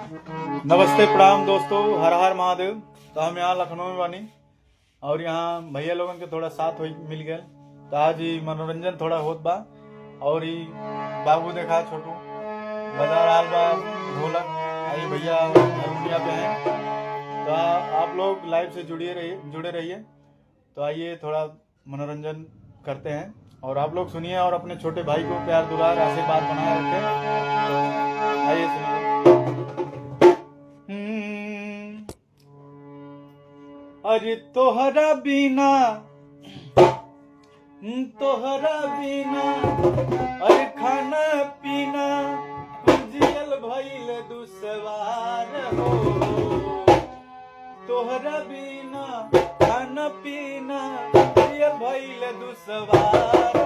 नमस्ते प्रणाम दोस्तों, हर हर महादेव। तो हम यहाँ लखनऊ में बानी और यहाँ भैया लोगन के थोड़ा साथ मिल गए। तो आज ही मनोरंजन थोड़ा होत बा और ही बाबू देखा छोटू बाजार आल बा ढोलक आई भैया हारमोनिया पे हैं। तो आप लोग लाइव से जुड़े रहिए। तो आइए थोड़ा मनोरंजन करते हैं और आप लोग सुनिए और अपने छोटे भाई को प्यार दुलार आशीर्वाद बनाए रखें। तो आइए सुनिए। अरे तोहरा बिना अरे खाना पीना जियल भइल दुसवार हो। तोहरा बिना खाना पीना जियल भइल दुसवार